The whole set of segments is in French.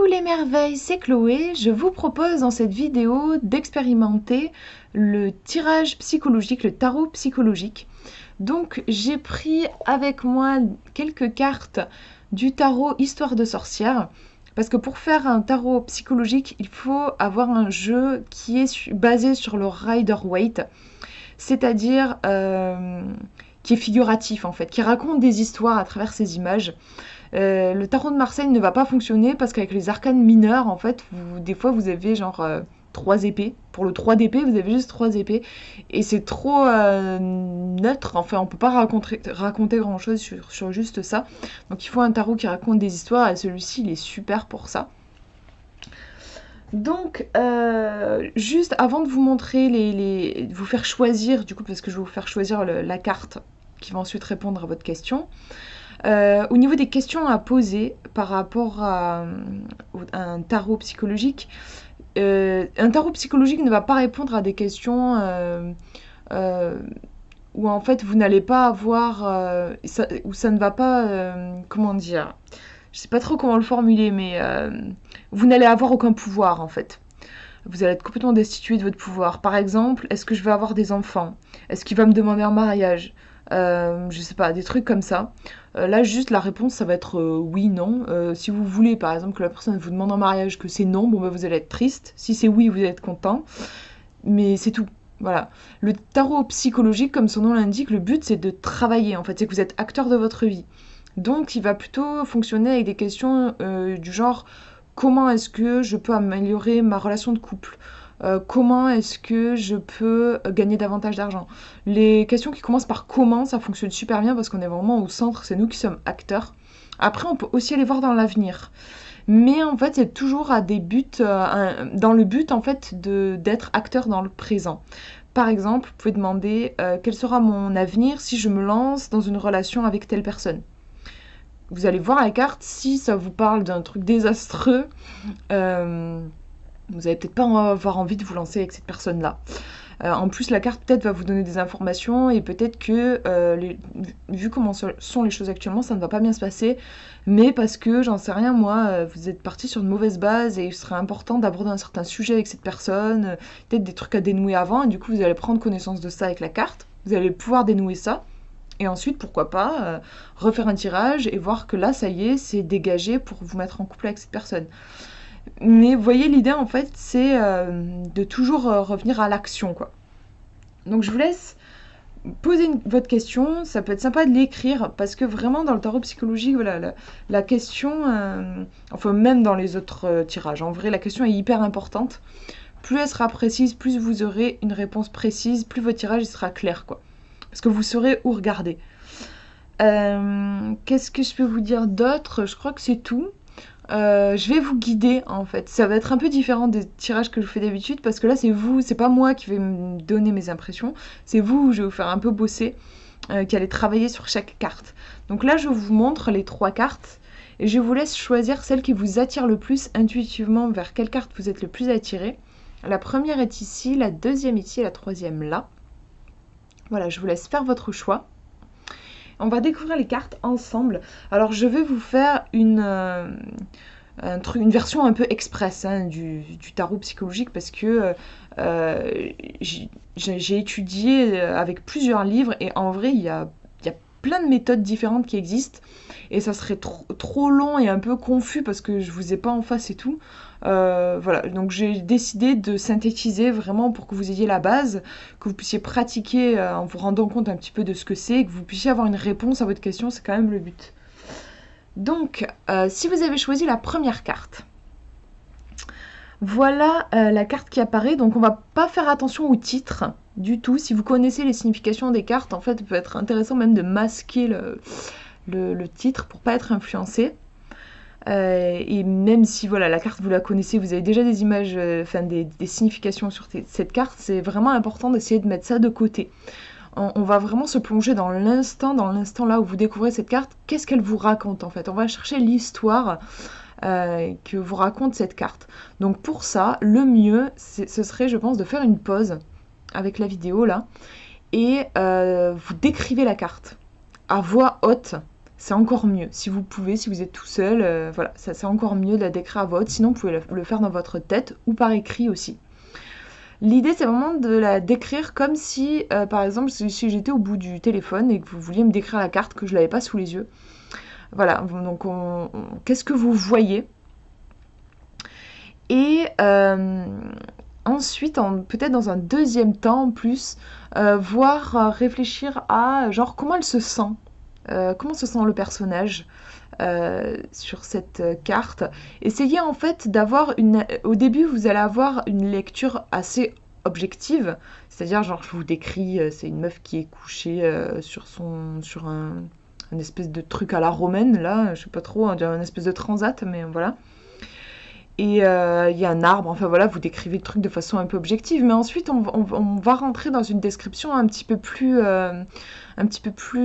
Coucou les merveilles, c'est Chloé. Je vous propose dans cette vidéo d'expérimenter le tirage psychologique, le tarot psychologique. Donc j'ai pris avec moi quelques cartes du tarot Histoire de sorcière. Parce que pour faire un tarot psychologique, il faut avoir un jeu qui est basé sur le Rider-Waite. C'est-à-dire qui est figuratif en fait, qui raconte des histoires à travers ces images. Le tarot de Marseille ne va pas fonctionner parce qu'avec les arcanes mineurs, en fait, des fois vous avez genre 3 épées. Pour le 3 d'épée, vous avez juste 3 épées. Et c'est trop neutre. Enfin, on peut pas raconter grand chose sur juste ça. Donc il faut un tarot qui raconte des histoires et celui-ci, il est super pour ça. Donc, juste avant de vous montrer vous faire choisir, du coup, parce que je vais vous faire choisir la carte qui va ensuite répondre à votre question. Au niveau des questions à poser par rapport à un tarot psychologique, un tarot psychologique ne va pas répondre à des questions où en fait vous n'allez pas avoir, où ça ne va pas, comment dire, je sais pas trop comment le formuler, mais vous n'allez avoir aucun pouvoir en fait. Vous allez être complètement destitué de votre pouvoir. Par exemple, est-ce que je vais avoir des enfants? Est-ce qu'il va me demander un mariage? Je sais pas, des trucs comme ça. Là, juste la réponse, ça va être oui, non. Si vous voulez, par exemple, que la personne vous demande en mariage, que c'est non, bon, bah, vous allez être triste. Si c'est oui, vous allez être content. Mais c'est tout. Voilà. Le tarot psychologique, comme son nom l'indique, le but, c'est de travailler. En fait, c'est que vous êtes acteur de votre vie. Donc, il va plutôt fonctionner avec des questions du genre comment est-ce que je peux améliorer ma relation de couple? Comment est-ce que je peux gagner davantage d'argent? Les questions qui commencent par comment, ça fonctionne super bien parce qu'on est vraiment au centre, c'est nous qui sommes acteurs. Après, on peut aussi aller voir dans l'avenir. Mais en fait, c'est toujours à des buts, dans le but en fait d'être acteur dans le présent. Par exemple, vous pouvez demander quel sera mon avenir si je me lance dans une relation avec telle personne. Vous allez voir la carte, si ça vous parle d'un truc désastreux, vous allez peut-être pas avoir envie de vous lancer avec cette personne-là. En plus, la carte peut-être va vous donner des informations et peut-être que, vu comment sont les choses actuellement, ça ne va pas bien se passer. Mais parce que, j'en sais rien, moi, vous êtes parti sur une mauvaise base et il serait important d'aborder un certain sujet avec cette personne, peut-être des trucs à dénouer avant, et du coup, vous allez prendre connaissance de ça avec la carte. Vous allez pouvoir dénouer ça. Et ensuite, pourquoi pas, refaire un tirage et voir que là, ça y est, c'est dégagé pour vous mettre en couple avec cette personne. Mais vous voyez, l'idée, en fait, c'est de toujours revenir à l'action, quoi. Donc, je vous laisse poser votre question. Ça peut être sympa de l'écrire, parce que vraiment, dans le tarot psychologique, voilà, la question, enfin, même dans les autres tirages, en vrai, la question est hyper importante. Plus elle sera précise, plus vous aurez une réponse précise, plus votre tirage sera clair, quoi. Parce que vous saurez où regarder. Qu'est-ce que je peux vous dire d'autre? Je crois que c'est tout. Je vais vous guider en fait. Ça va être un peu différent des tirages que je fais d'habitude parce que là c'est vous, c'est pas moi qui vais me donner mes impressions, c'est vous, je vais vous faire un peu bosser, qui allez travailler sur chaque carte. Donc là je vous montre les 3 cartes et je vous laisse choisir celle qui vous attire le plus intuitivement, vers quelle carte vous êtes le plus attiré. La première est ici, la deuxième ici et la troisième là. Voilà, je vous laisse faire votre choix. On va découvrir les cartes ensemble. Alors, je vais vous faire une version un peu express du tarot psychologique parce que j'ai étudié avec plusieurs livres et en vrai, il y a plein de méthodes différentes qui existent et ça serait trop long et un peu confus parce que je vous ai pas en face et tout. Voilà, donc j'ai décidé de synthétiser vraiment pour que vous ayez la base, que vous puissiez pratiquer en vous rendant compte un petit peu de ce que c'est, et que vous puissiez avoir une réponse à votre question, c'est quand même le but. Donc, si vous avez choisi la première carte, voilà la carte qui apparaît. Donc on va pas faire attention au titre du tout. Si vous connaissez les significations des cartes, en fait, il peut être intéressant même de masquer le titre pour pas être influencé. Et même si voilà, la carte vous la connaissez, vous avez déjà des images, des significations sur cette carte, c'est vraiment important d'essayer de mettre ça de côté. On va vraiment se plonger dans l'instant là où vous découvrez cette carte. Qu'est-ce qu'elle vous raconte en fait? On va chercher l'histoire que vous raconte cette carte. Donc pour ça, le mieux, ce serait, je pense, de faire une pause avec la vidéo là et vous décrivez la carte à voix haute. c'est encore mieux. Si vous pouvez, si vous êtes tout seul, voilà, ça c'est encore mieux de la décrire à voix haute. Sinon, vous pouvez le faire dans votre tête ou par écrit aussi. L'idée, c'est vraiment de la décrire comme si, par exemple, si j'étais au bout du téléphone et que vous vouliez me décrire la carte, que je l'avais pas sous les yeux. Voilà, donc qu'est-ce que vous voyez? Et ensuite, peut-être dans un deuxième temps en plus, réfléchir à genre comment elle se sent, comment se sent le personnage sur cette carte. Essayez en fait d'avoir une... Au début, vous allez avoir une lecture assez objective, c'est-à-dire genre je vous décris, c'est une meuf qui est couchée sur un espèce de truc à la romaine, là, je sais pas trop, on dirait un espèce de transat, mais voilà. Et il y a un arbre, enfin voilà, vous décrivez le truc de façon un peu objective, mais ensuite on va rentrer dans une description un petit peu plus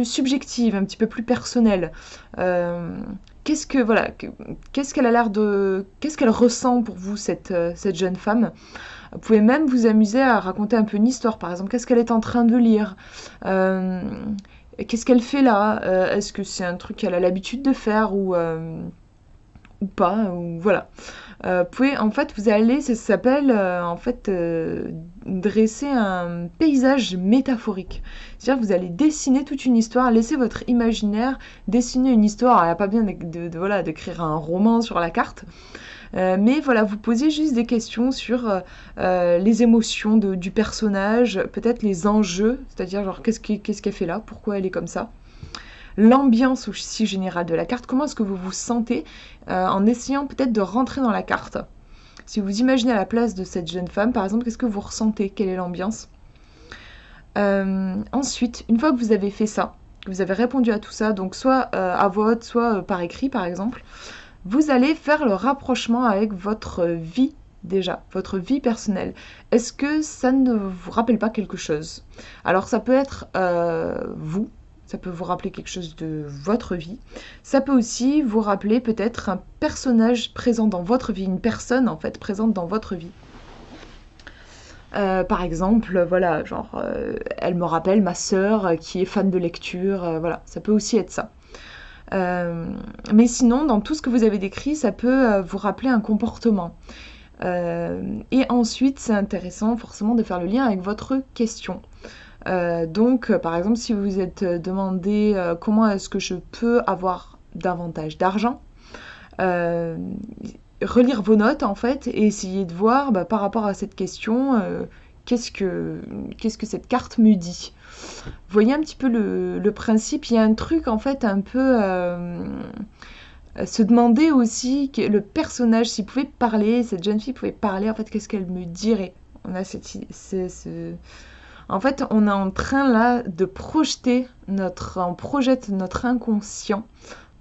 subjective, un petit peu plus personnelle. Qu'est-ce que voilà, qu'est-ce qu'elle a l'air de, qu'est-ce qu'elle ressent pour vous cette jeune femme? Vous pouvez même vous amuser à raconter un peu une histoire, par exemple, qu'est-ce qu'elle est en train de lire? Qu'est-ce qu'elle fait là? Est-ce que c'est un truc qu'elle a l'habitude de faire ou pas, ou voilà. En fait, vous allez, ça s'appelle dresser un paysage métaphorique. C'est-à-dire que vous allez dessiner toute une histoire, laisser votre imaginaire dessiner une histoire. Il n'y a pas bien voilà, d'écrire un roman sur la carte, mais voilà, vous posez juste des questions sur les émotions du personnage, peut-être les enjeux, c'est-à-dire genre qu'est-ce qu'elle fait là, pourquoi elle est comme ça. L'ambiance aussi générale de la carte, comment est-ce que vous vous sentez en essayant peut-être de rentrer dans la carte. Si vous imaginez à la place de cette jeune femme, par exemple, qu'est-ce que vous ressentez? Quelle est l'ambiance? Ensuite, une fois que vous avez fait ça, que vous avez répondu à tout ça, donc soit à voix haute, soit par écrit par exemple, vous allez faire le rapprochement avec votre vie déjà, votre vie personnelle. Est-ce que ça ne vous rappelle pas quelque chose? Alors ça peut être vous, ça peut vous rappeler quelque chose de votre vie. Ça peut aussi vous rappeler peut-être un personnage présent dans votre vie, une personne en fait présente dans votre vie. Par exemple, voilà, genre, elle me rappelle ma sœur qui est fan de lecture, voilà, ça peut aussi être ça. Mais sinon, dans tout ce que vous avez décrit, ça peut vous rappeler un comportement. Et ensuite, c'est intéressant forcément de faire le lien avec votre question. Donc, par exemple, si vous vous êtes demandé comment est-ce que je peux avoir davantage d'argent, relire vos notes en fait et essayer de voir par rapport à cette question qu'est-ce que cette carte me dit. Vous voyez un petit peu le principe. Il y a un truc en fait un peu se demander aussi que le personnage, s'il pouvait parler, cette jeune fille pouvait parler, en fait, qu'est-ce qu'elle me dirait? On a En fait, on est en train là de on projette notre inconscient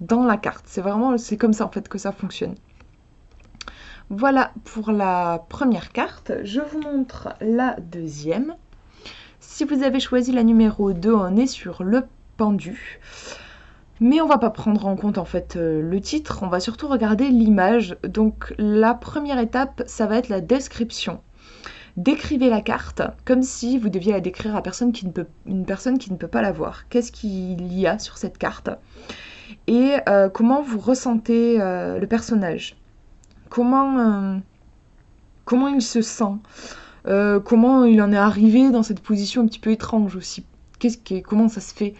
dans la carte. C'est comme ça en fait que ça fonctionne. Voilà pour la première carte. Je vous montre la deuxième. Si vous avez choisi la numéro 2, on est sur le pendu. Mais on va pas prendre en compte en fait le titre, on va surtout regarder l'image. Donc la première étape, ça va être la description. Décrivez la carte comme si vous deviez la décrire à une personne qui ne peut pas la voir. Qu'est-ce qu'il y a sur cette carte? Et comment vous ressentez le personnage? Comment il se sent? Comment il en est arrivé dans cette position un petit peu étrange aussi? Comment ça se fait?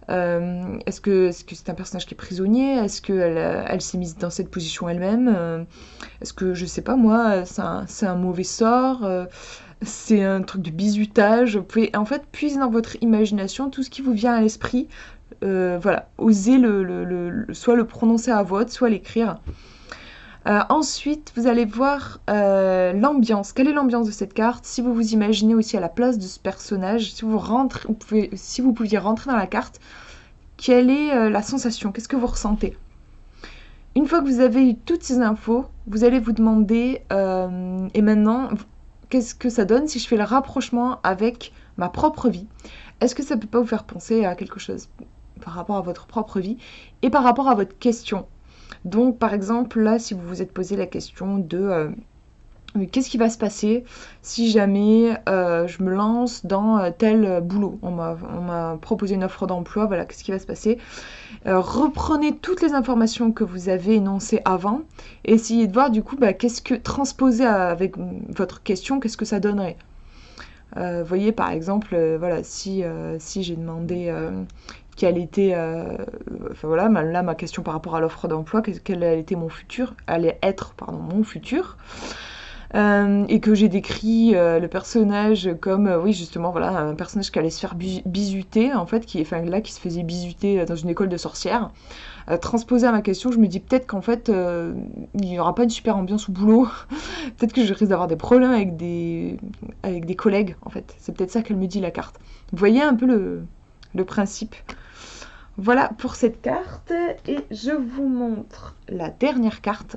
Est-ce que c'est un personnage qui est prisonnier? Est-ce qu'elle s'est mise dans cette position elle-même? Est-ce que, je sais pas moi, c'est un mauvais sort? C'est un truc de bizutage? Vous pouvez en fait puiser dans votre imagination tout ce qui vous vient à l'esprit. Voilà, osez soit le prononcer à voix haute, soit l'écrire. Ensuite, vous allez voir l'ambiance. Quelle est l'ambiance de cette carte? Si vous vous imaginez aussi à la place de ce personnage, si vous pouviez rentrer dans la carte, quelle est la sensation? Qu'est-ce que vous ressentez? Une fois que vous avez eu toutes ces infos, vous allez vous demander, et maintenant, qu'est-ce que ça donne si je fais le rapprochement avec ma propre vie? Est-ce que ça peut pas vous faire penser à quelque chose par rapport à votre propre vie et par rapport à votre question? Donc, par exemple, là, si vous vous êtes posé la question de Qu'est-ce qui va se passer si jamais je me lance dans tel boulot? On m'a proposé une offre d'emploi, voilà, qu'est-ce qui va se passer? Reprenez toutes les informations que vous avez énoncées avant et essayez de voir du coup qu'est-ce que transposer avec votre question, qu'est-ce que ça donnerait. Voyez par exemple, voilà, si j'ai demandé quelle était, enfin voilà, là ma question par rapport à l'offre d'emploi, quel était mon futur, allait être, pardon, mon futur. Et que j'ai décrit le personnage comme, oui justement, voilà, un personnage qui allait se faire bisuter, en fait, qui se faisait bisuter dans une école de sorcières. Transposé à ma question, je me dis peut-être qu'en fait, il n'y aura pas une super ambiance au boulot. Peut-être que je risque d'avoir des problèmes avec des collègues, en fait. C'est peut-être ça qu'elle me dit, la carte. Vous voyez un peu le principe. Voilà pour cette carte, et je vous montre la dernière carte.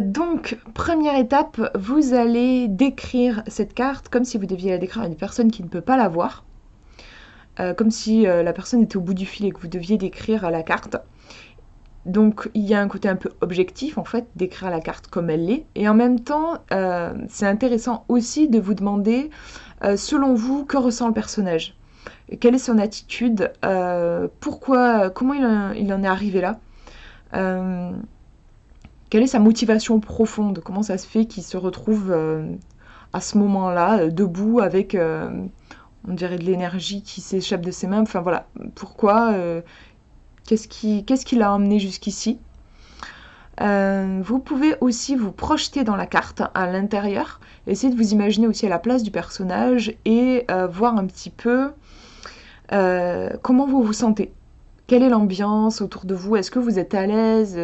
Donc, première étape, vous allez décrire cette carte comme si vous deviez la décrire à une personne qui ne peut pas la voir. Comme si la personne était au bout du fil et que vous deviez décrire la carte. Donc, il y a un côté un peu objectif, en fait, d'écrire la carte comme elle l'est. Et en même temps, c'est intéressant aussi de vous demander, selon vous, que ressent le personnage? Quelle est son attitude? Pourquoi, comment il en est arrivé là? Quelle est sa motivation profonde? Comment ça se fait qu'il se retrouve à ce moment-là, debout, avec, on dirait, de l'énergie qui s'échappe de ses mains? Enfin voilà, pourquoi? Qu'est-ce qui l'a emmené jusqu'ici? Vous pouvez aussi vous projeter dans la carte à l'intérieur, essayer de vous imaginer aussi à la place du personnage et voir un petit peu comment vous vous sentez. Quelle est l'ambiance autour de vous? Est-ce que vous êtes à l'aise?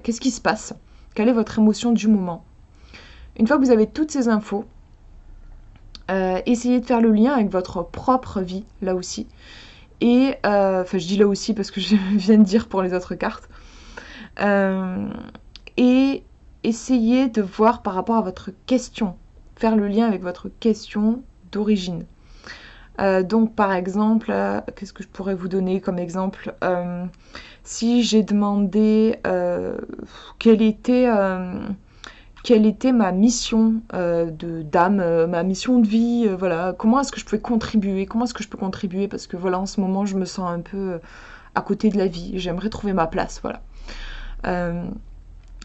Qu'est-ce qui se passe? Quelle est votre émotion du moment? Une fois que vous avez toutes ces infos, essayez de faire le lien avec votre propre vie, là aussi. Et, je dis là aussi parce que je viens de dire pour les autres cartes. Et essayez de voir par rapport à votre question, faire le lien avec votre question d'origine. Donc par exemple, qu'est-ce que je pourrais vous donner comme exemple? Si j'ai demandé quelle était ma mission d'âme, ma mission de vie, voilà, comment est-ce que je pouvais contribuer? Comment est-ce que je peux contribuer? Parce que voilà, en ce moment, je me sens un peu à côté de la vie, j'aimerais trouver ma place, voilà.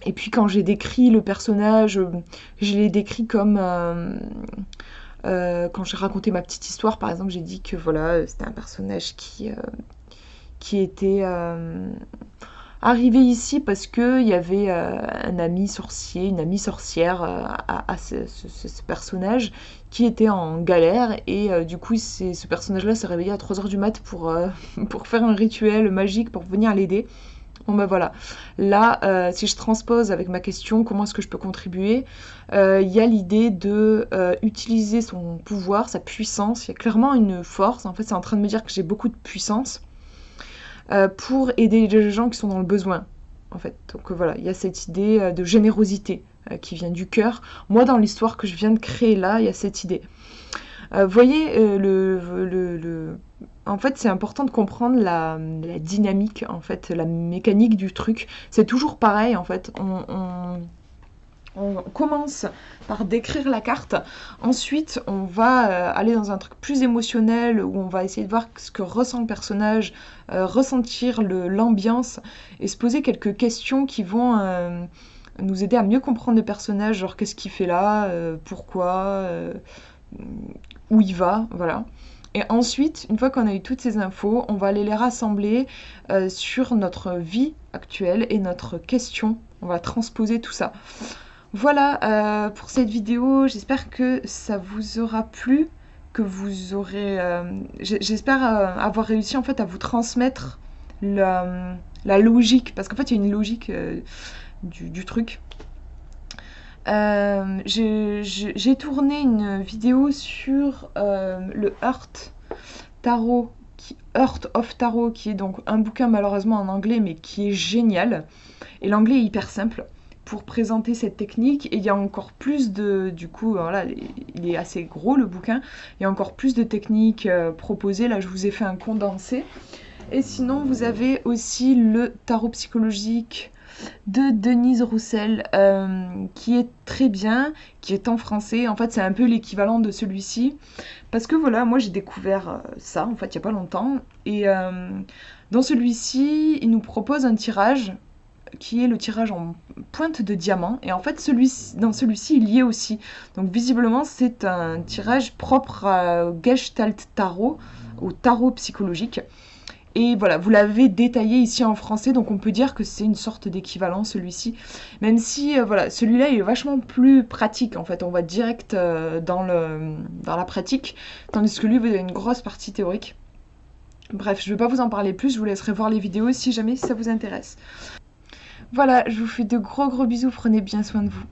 Et puis quand j'ai décrit le personnage, je l'ai décrit comme... quand j'ai raconté ma petite histoire, par exemple, j'ai dit que voilà, c'était un personnage qui était arrivé ici parce qu'il y avait un ami sorcier, une amie sorcière à ce personnage qui était en galère, et du coup ce personnage-là s'est réveillé à 3h du mat pour faire un rituel magique pour venir l'aider. Bon ben voilà, là, si je transpose avec ma question, comment est-ce que je peux contribuer? Il y a l'idée de utiliser son pouvoir, sa puissance. Il y a clairement une force, en fait c'est en train de me dire que j'ai beaucoup de puissance pour aider les gens qui sont dans le besoin, en fait. Donc voilà, il y a cette idée de générosité qui vient du cœur. Moi, dans l'histoire que je viens de créer là, il y a cette idée. Voyez, en fait, c'est important de comprendre la dynamique, en fait, la mécanique du truc. C'est toujours pareil, en fait. On commence par décrire la carte. Ensuite, on va aller dans un truc plus émotionnel où on va essayer de voir ce que ressent le personnage, ressentir l'ambiance et se poser quelques questions qui vont nous aider à mieux comprendre le personnage, genre qu'est-ce qu'il fait là, pourquoi, où il va, voilà. Et ensuite, une fois qu'on a eu toutes ces infos, on va aller les rassembler sur notre vie actuelle et notre question. On va transposer tout ça. Voilà pour cette vidéo. J'espère que ça vous aura plu, que vous aurez... j'espère avoir réussi en fait à vous transmettre la logique, parce qu'en fait il y a une logique du truc. J'ai tourné une vidéo sur le Heart of Tarot, qui est donc un bouquin malheureusement en anglais, mais qui est génial. Et l'anglais est hyper simple pour présenter cette technique. Et il y a encore plus de... Du coup, voilà, il est assez gros le bouquin. Il y a encore plus de techniques proposées. Là, je vous ai fait un condensé. Et sinon, vous avez aussi le tarot psychologique de Denise Roussel, qui est très bien, qui est en français. En fait, c'est un peu l'équivalent de celui-ci. Parce que voilà, moi j'ai découvert ça, en fait, il n'y a pas longtemps. Et dans celui-ci, il nous propose un tirage qui est le tirage en pointe de diamant. Et en fait, dans celui-ci, il y est aussi. Donc visiblement, c'est un tirage propre à Gestalt Tarot, au tarot psychologique. Et voilà, vous l'avez détaillé ici en français, donc on peut dire que c'est une sorte d'équivalent celui-ci. Même si voilà, celui-là est vachement plus pratique en fait, on va direct dans la pratique, tandis que lui, vous avez une grosse partie théorique. Bref, je ne vais pas vous en parler plus, je vous laisserai voir les vidéos si jamais ça vous intéresse. Voilà, je vous fais de gros bisous, prenez bien soin de vous.